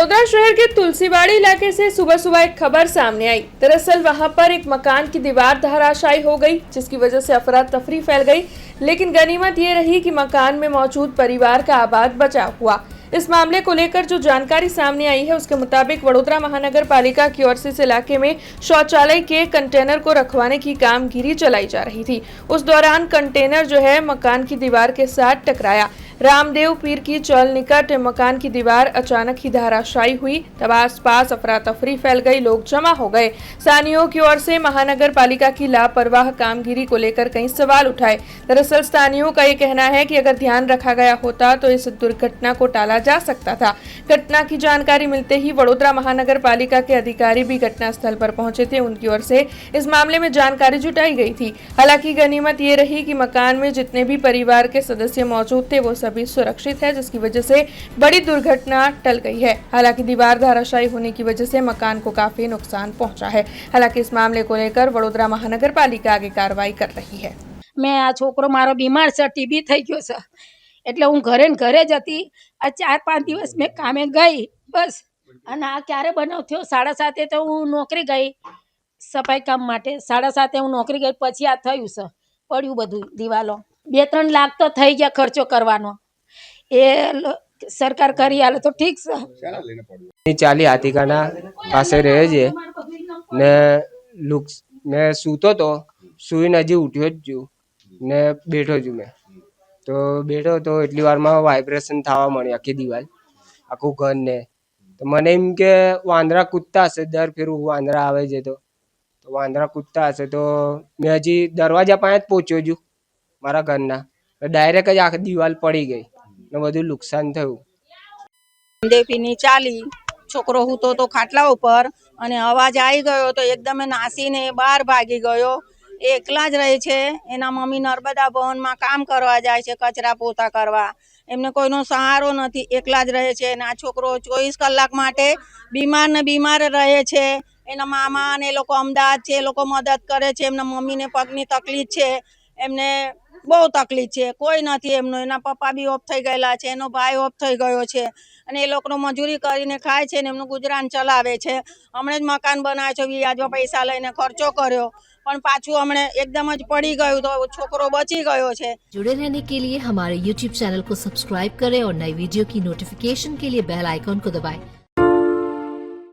वडोदरा शहर के तुलसीवाड़ी इलाके से सुबह सुबह एक खबर सामने आई। दरअसल वहां पर एक मकान की दीवार धराशायी हो गई, जिसकी वजह से अफरा तफरी फैल गई। लेकिन गनीमत ये रही कि मकान में मौजूद परिवार का आबाद बचाव हुआ। इस मामले को लेकर जो जानकारी सामने आई है उसके मुताबिक वडोदरा महानगर पालिका की ओर से इस इलाके में शौचालय के कंटेनर को रखवाने की कामगिरी चलाई जा रही थी। उस दौरान कंटेनर जो है मकान की दीवार के साथ टकराया। रामदेव पीर की चौल निकट मकान की दीवार अचानक ही धराशायी हुई। तब आसपास अफरा तफरी फैल गई, लोग जमा हो गए। स्थानीयों की ओर से महानगर पालिका की लापरवाह कामगिरी को लेकर कई सवाल उठाए। दरअसल स्थानीयों का ये कहना है कि अगर ध्यान रखा गया होता तो इस दुर्घटना को टाला जा सकता था। घटना की जानकारी मिलते ही वडोदरा महानगर पालिका के अधिकारी भी घटना स्थल पर पहुंचे थे। उनकी ओर से इस मामले में जानकारी जुटाई गई थी। हालांकि गनीमत ये रही कि मकान में जितने भी परिवार के सदस्य मौजूद थे वो सभी सुरक्षित है, जिसकी वजह से बड़ी दुर्घटना टल गई है। हालांकि दीवार धराशायी होने की वजह से मकान को काफी नुकसान पहुंचा है। हालांकि इस मामले को लेकर वडोदरा महानगर पालिका आगे कार्रवाई कर रही है। मैं आ छोकरो मारो बीमार छे, टीबी થઈ ગયો છે એટલે હું ઘરે ને ઘરે જ હતી। આ 4-5 દિવસ મેં કામે ગઈ બસ, અને આ ક્યારે બનાવ થયો 7:30 તો હું નોકરી ગઈ સફાઈ કામ માટે। 7:30 હું નોકરી ગઈ પછી આ થયું છે, પડ્યું બધું દિવાલો। 2-3 લાખ તો થઈ ગયા ખર્ચો કરવાનો, એ સરકાર કરી આલે તો ઠીક છે। ચાલી હાથીકાના પાસે રહે છે ને મેં સૂતો તો સુઈને હજી ઉઠ્યો જ છું ને બેઠો છું। મેં તો બેઠો તો એટલી વારમાં વાઇબ્રેશન થવા મળી આખી દિવાલ આખું ઘર ને। તો મને એમ કે વાંદરા કૂદતા હશે, દર ફેરું વાંદરા આવે છે તો વાંદરા કૂદતા હશે। તો મેં હજી દરવાજા પાસે જ પહોંચ્યો છું મારા ઘરના, ડાયરેક્ટ જ આખી દિવાલ પડી ગઈ ને બધું નુકસાન થયું। દેવીની ચાલી છોકરો હૂતો તો ખાટલા ઉપર અને અવાજ આવી ગયો તો એકદમ નાસીને બહાર ભાગી ગયો। એકલા જ રહે છે, એના મમ્મી નર્મદા ભવનમાં કામ કરવા જાય છે, કચરા પોતા કરવા। એમને કોઈનો સહારો નથી, એકલા જ રહે છે। અને આ છોકરો 24 કલાક માટે બીમાર ને બીમાર રહે છે। એના મામા ને એ લોકો અમદાવાદ છે, એ લોકો મદદ કરે છે। એમના મમ્મીને પગની તકલીફ છે, એમને બહુ તકલીફ છે, કોઈ નથી એમનો। એના પપ્પા બી ઓફ થઈ ગયેલા છે, એનો ભાઈ ઓફ થઈ ગયો છે અને એ લોકો મજૂરી કરીને ખાય છે ને એમનું ગુજરાન ચલાવે છે। હમણાં જ મકાન બનાવે છે, વ્યાજમાં પૈસા લઈને ખર્ચો કર્યો પણ પાછું હમણે एकदम જ પડી ગયું તો છોકરો બચી ગયો છે। जुड़े रहने के लिए हमारे YouTube चैनल को सब्सक्राइब करें और नई वीडियो की नोटिफिकेशन के लिए बेल आइकॉन को दबाएं।